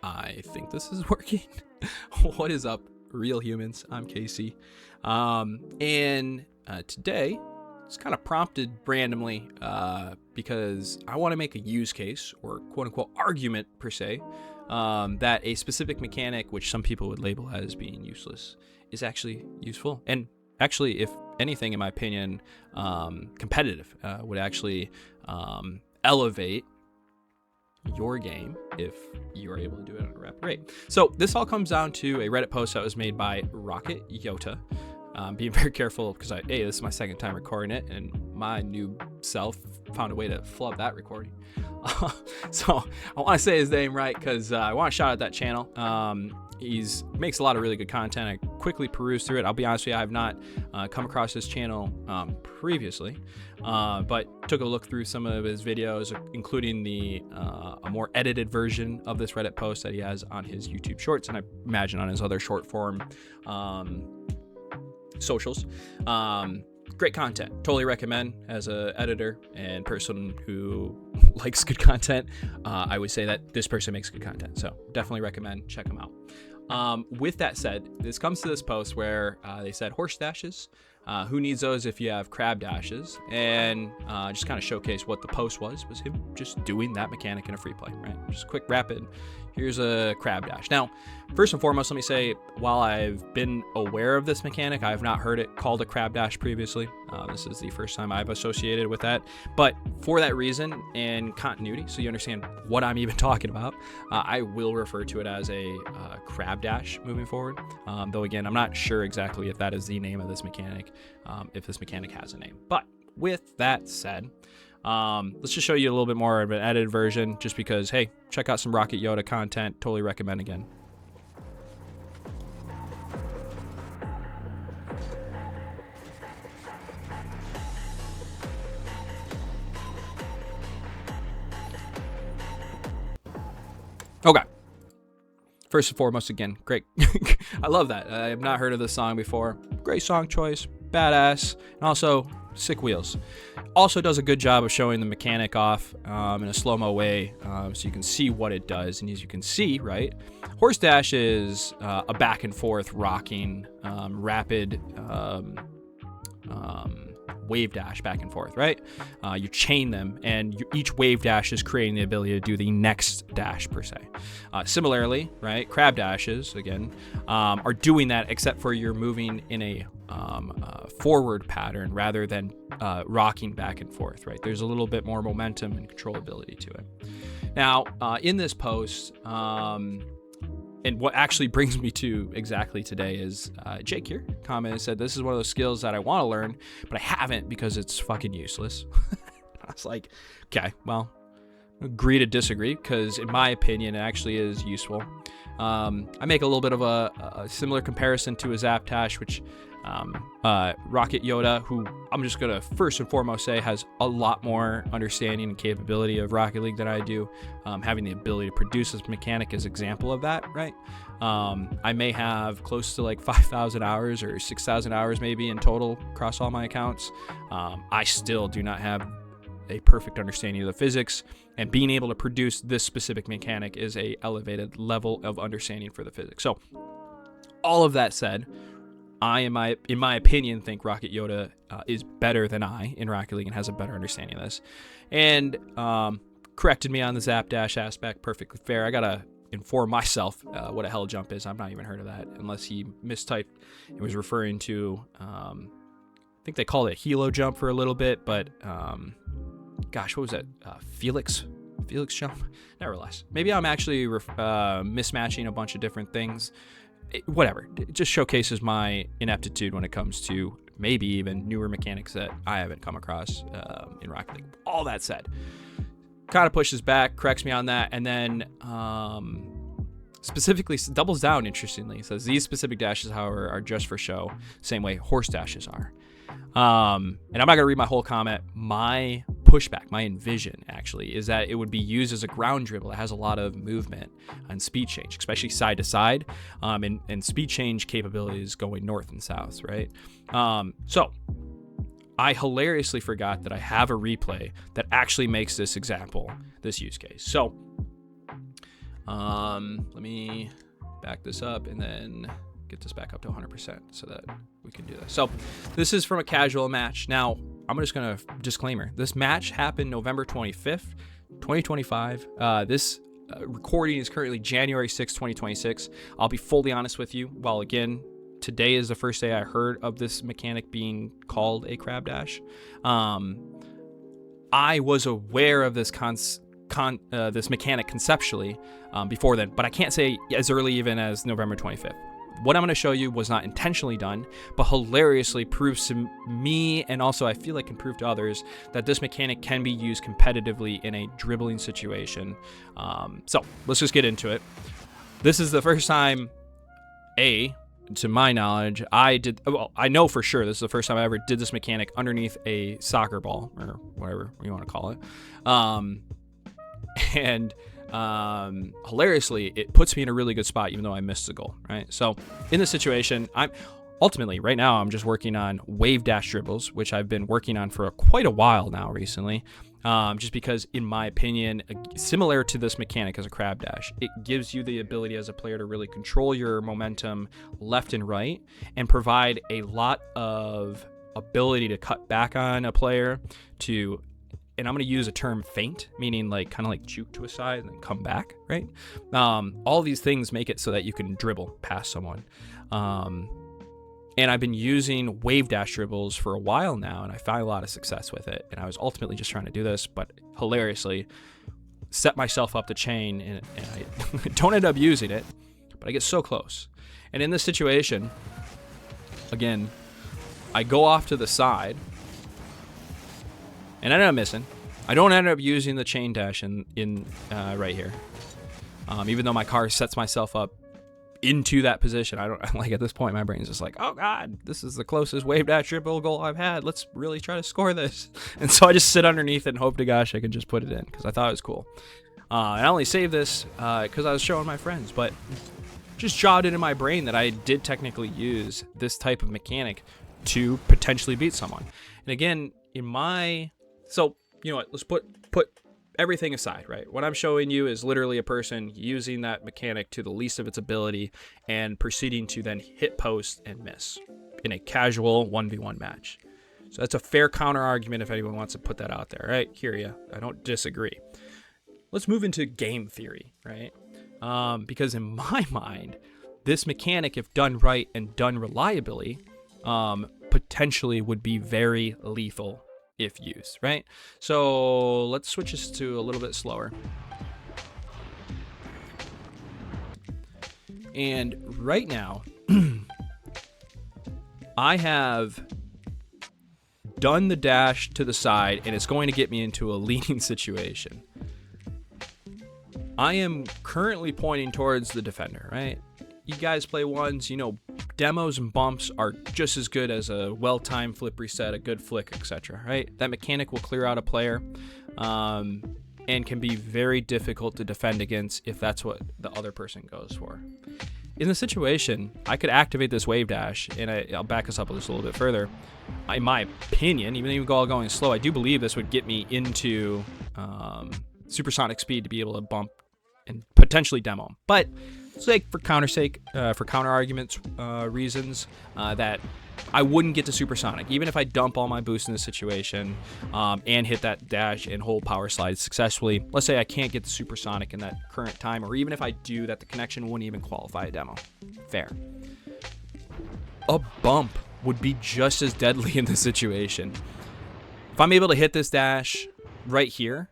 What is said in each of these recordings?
I think this is working. What is up, real humans? I'm Casey. And today, it's kind of prompted randomly because I want to make a use case or quote unquote argument per se that a specific mechanic, which some people would label as being useless, is actually useful. And actually, if anything, in my opinion, competitive would actually elevate your game if you are able to do it at a rapid rate. So this all comes down to a Reddit post that was made by Rocket Yota. Being very careful because this is my second time recording it, and my new self found a way to flub that recording. So I want to say his name right because I want to shout out that channel. He's makes a lot of really good content. I quickly perused through it. I'll be honest with you, I have not come across his channel previously, but took a look through some of his videos, including a more edited version of this Reddit post that he has on his YouTube Shorts, and I imagine on his other short form socials. Great content. Totally recommend as an editor and person who likes good content. I would say that this person makes good content. So definitely recommend. Check them out. With that said, this comes to this post where they said horse dashes. Who needs those if you have crab dashes? And just kind of showcase what the post was him just doing that mechanic in a free play, right? Just quick rapid. Here's a crab dash. Now, first and foremost, let me say, while I've been aware of this mechanic, I have not heard it called a crab dash previously. This is the first time I've associated with that. But for that reason and continuity, so you understand what I'm even talking about, I will refer to it as a crab dash moving forward. Though again, I'm not sure exactly if that is the name of this mechanic, if this mechanic has a name. But with that said, let's just show you a little bit more of an edited version just because, hey, check out some Rocket Yoda content. Totally recommend again. Okay. First and foremost, again, great. I love that. I have not heard of this song before. Great song choice, badass, and also sick wheels. Also does a good job of showing the mechanic off in a slow-mo way so you can see what it does. And as you can see, right, horse dash is a back and forth rocking rapid wave dash back and forth, right? You chain them, and each wave dash is creating the ability to do the next dash per se. Similarly, right, crab dashes again are doing that, except for you're moving in a forward pattern rather than rocking back and forth, right? There's a little bit more momentum and controllability to it. Now, in this post, and what actually brings me to exactly today is Jake here commented, said, this is one of those skills that I want to learn, but I haven't because it's fucking useless. I was like, okay, well, agree to disagree, because in my opinion, it actually is useful. I make a little bit of a similar comparison to a Zap Dash, which Rocket Yoda, who I'm just going to first and foremost say has a lot more understanding and capability of Rocket League than I do, having the ability to produce this mechanic is example of that, right? I may have close to like 5,000 hours or 6,000 hours maybe in total across all my accounts. I still do not have a perfect understanding of the physics, and being able to produce this specific mechanic is a elevated level of understanding for the physics. So all of that said, I, in my opinion, think Rocket Yoda is better than I in Rocket League and has a better understanding of this. And corrected me on the Zap Dash aspect, perfectly fair. I gotta inform myself what a hell jump is. I've not even heard of that, unless he mistyped and was referring to, I think they called it Helo jump for a little bit, but gosh, what was that? Felix jump? Nevertheless, maybe I'm actually mismatching a bunch of different things. Whatever, it just showcases my ineptitude when it comes to maybe even newer mechanics that I haven't come across in Rocket League. All that said, kind of pushes back, corrects me on that, and then specifically doubles down, interestingly. It says these specific dashes, however, are just for show, same way horse dashes are. And I'm not going to read my whole comment. My pushback, my envision actually, is that it would be used as a ground dribble. It has a lot of movement and speed change, especially side to side, and speed change capabilities going north and south, right? So I hilariously forgot that I have a replay that actually makes this example, this use case. So Let me back this up and then get this back up to 100% so that we can do this. So this is from a casual match. Now, I'm just going to disclaimer. This match happened November 25th, 2025. This recording is currently January 6th, 2026. I'll be fully honest with you. While again, today is the first day I heard of this mechanic being called a crab dash. I was aware of this this mechanic conceptually before then, but I can't say as early even as November 25th. What I'm going to show you was not intentionally done, but hilariously proves to me, and also I feel like can prove to others, that this mechanic can be used competitively in a dribbling situation. So let's just get into it. This is the first time, to my knowledge, I know for sure this is the first time I ever did this mechanic underneath a soccer ball, or whatever you want to call it. And hilariously, it puts me in a really good spot, even though I missed the goal, right? So in this situation, I'm just working on wave dash dribbles, which I've been working on for quite a while now recently. Just because, in my opinion, similar to this mechanic as a crab dash, it gives you the ability as a player to really control your momentum left and right and provide a lot of ability to cut back on a player to, and I'm going to use a term feint, meaning like kind of like juke to a side and then come back, right? All these things make it so that you can dribble past someone. And I've been using wave dash dribbles for a while now, and I find a lot of success with it. And I was ultimately just trying to do this, but hilariously set myself up the chain, and I don't end up using it, but I get so close. And in this situation, again, I go off to the side, and I end up missing. I don't end up using the chain dash in right here, even though my car sets myself up into that position. I don't like, at this point my brain's just like, oh god, this is the closest wave dash dribble goal I've had, let's really try to score this. And so I just sit underneath it and hope to gosh I can just put it in, because I thought it was cool. And I only saved this because I was showing my friends, but just jogged it in my brain that I did technically use this type of mechanic to potentially beat someone. And again, so you know what, let's put everything aside, right? What I'm showing you is literally a person using that mechanic to the least of its ability and proceeding to then hit post and miss in a casual 1v1 match. So that's a fair counter argument if anyone wants to put that out there, right? Hear ya. I don't disagree. Let's move into game theory, right? Because in my mind, this mechanic, if done right and done reliably, potentially would be very lethal if used, right? So let's switch this to a little bit slower. And right now, I have done the dash to the side, and it's going to get me into a leaning situation. I am currently pointing towards the defender, right? You guys play ones, you know, demos and bumps are just as good as a well-timed flip reset, a good flick, etc., right? That mechanic will clear out a player and can be very difficult to defend against if that's what the other person goes for. In the situation, I could activate this wave dash, and I'll back us up just a little bit further. In my opinion, even while going slow, I do believe this would get me into supersonic speed to be able to bump and potentially demo him. But for counter arguments reasons, that I wouldn't get to supersonic, even if I dump all my boost in this situation and hit that dash and hold power slide successfully. Let's say I can't get the supersonic in that current time, or even if I do, that the connection wouldn't even qualify a demo. Fair. A bump would be just as deadly in this situation. If I'm able to hit this dash right here,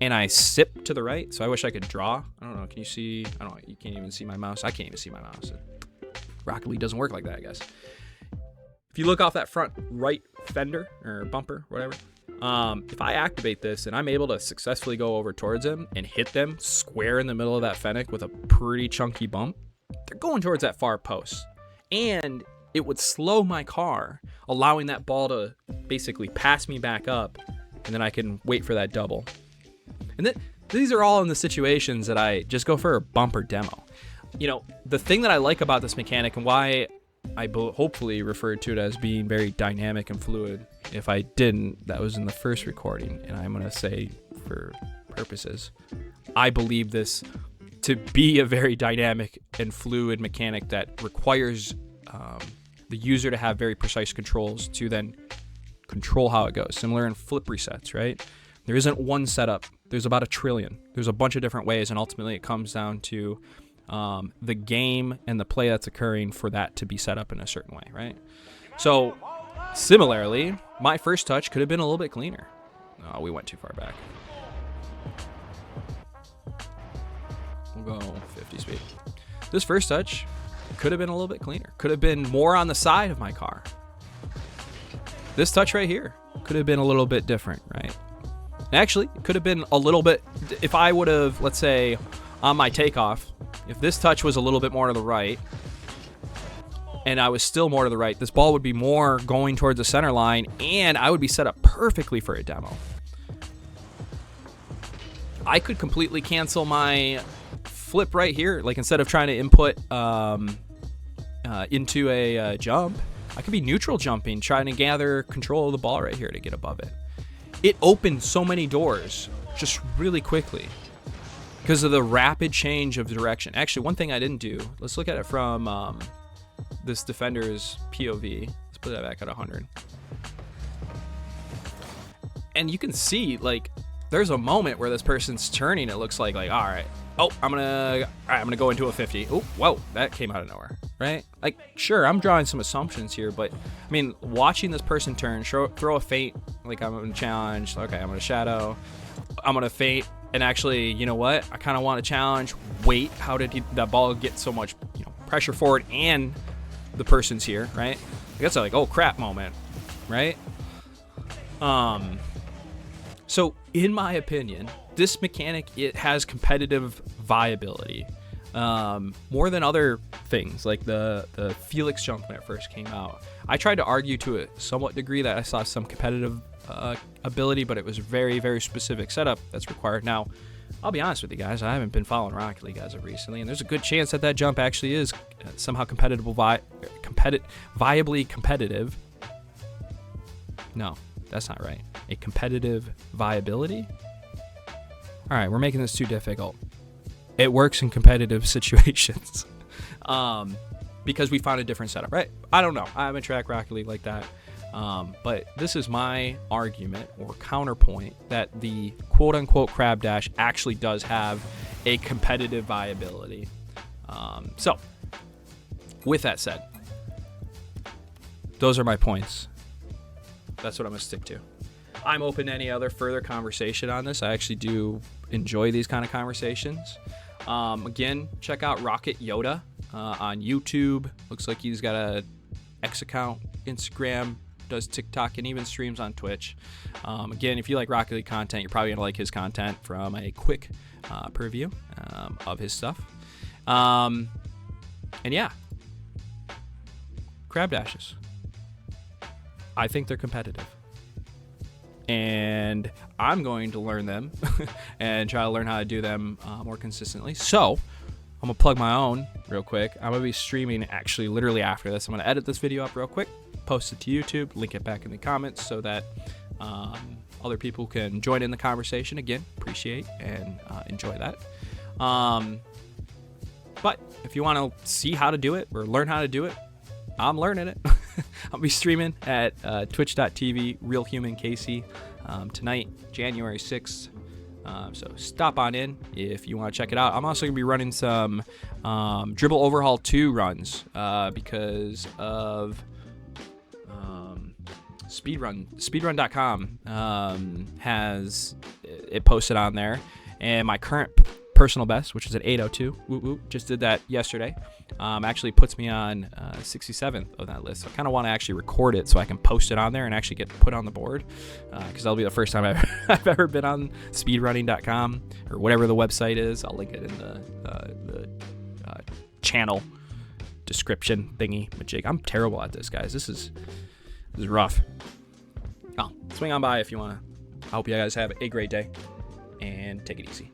and I sip to the right, so I wish I could draw. I don't know, can you see? I don't know, you can't even see my mouse. I can't even see my mouse. Rocket League doesn't work like that, I guess. If you look off that front right fender, or bumper, whatever, if I activate this and I'm able to successfully go over towards him and hit them square in the middle of that fennec with a pretty chunky bump, they're going towards that far post. And it would slow my car, allowing that ball to basically pass me back up, and then I can wait for that double. And these are all in the situations that I just go for a bumper demo. You know, the thing that I like about this mechanic, and why I hopefully referred to it as being very dynamic and fluid. If I didn't, that was in the first recording, and I'm going to say for purposes, I believe this to be a very dynamic and fluid mechanic that requires the user to have very precise controls to then control how it goes. Similar in flip resets, right? There isn't one setup. There's about 1 trillion. There's a bunch of different ways, and ultimately it comes down to the game and the play that's occurring for that to be set up in a certain way, right? So, similarly, my first touch could have been a little bit cleaner. Oh, we went too far back. We'll go 50 speed. This first touch could have been a little bit cleaner. Could have been more on the side of my car. This touch right here could have been a little bit different, right? Actually, it could have been a little bit, if I would have, let's say, on my takeoff, if this touch was a little bit more to the right, and I was still more to the right, this ball would be more going towards the center line, and I would be set up perfectly for a demo. I could completely cancel my flip right here. Like, instead of trying to input into a jump, I could be neutral jumping, trying to gather control of the ball right here to get above it. It opened so many doors just really quickly because of the rapid change of direction. Actually, one thing I didn't do, let's look at it from this defender's POV. Let's put that back at 100. And you can see, like, there's a moment where this person's turning. It looks like, all right, oh, I'm gonna go into a 50. Oh, whoa, that came out of nowhere, right? Like, sure, I'm drawing some assumptions here, but I mean, watching this person turn, throw a feint, like I'm gonna challenge. Okay, I'm gonna shadow. I'm gonna feint, and actually, you know what? I kind of want to challenge. Wait, how did that ball get so much, pressure forward, and the person's here, right? That's like, oh crap moment, right? So in my opinion, this mechanic, it has competitive viability, more than other things like the Felix jump when it first came out. I tried to argue to a somewhat degree that I saw some competitive ability, but it was very, very specific setup that's required. Now, I'll be honest with you guys, I haven't been following Rocket League as of recently, and there's a good chance that jump actually is somehow viably competitive. No, that's not right. A competitive viability? All right, we're making this too difficult. It works in competitive situations because we found a different setup, right? I don't know. I haven't tracked Rocket League like that. But this is my argument or counterpoint that the quote-unquote crab dash actually does have a competitive viability. So, with that said, those are my points. That's what I'm going to stick to. I'm open to any other further conversation on this. I actually do enjoy these kind of conversations. Again, check out Rocket Yoda on YouTube. Looks like he's got a X account, Instagram, does TikTok, and even streams on Twitch. Again, if you like Rocket League content, you're probably going to like his content from a quick preview of his stuff. And yeah, crab dashes. I think they're competitive. And I'm going to learn them and try to learn how to do them more consistently. So I'm going to plug my own real quick. I'm going to be streaming actually literally after this. I'm going to edit this video up real quick, post it to YouTube, link it back in the comments so that other people can join in the conversation. Again, appreciate and enjoy that. But if you want to see how to do it or learn how to do it, I'm learning it. I'll be streaming at twitch.tv RealHumanCasey tonight, January 6th. So stop on in if you want to check it out. I'm also going to be running some Dribble Overhaul 2 runs because of speedrun.com has it posted on there, and my current personal best, which is at 8:02, just did that yesterday, actually puts me on 67th of that list. So I kind of want to actually record it so I can post it on there and actually get put on the board, because that'll be the first time I've ever been on speedrunning.com or whatever the website is. I'll link it in the channel description thingy majig. I'm terrible at this, guys. This is rough. Oh, swing on by if you want to. I hope you guys have a great day and take it easy.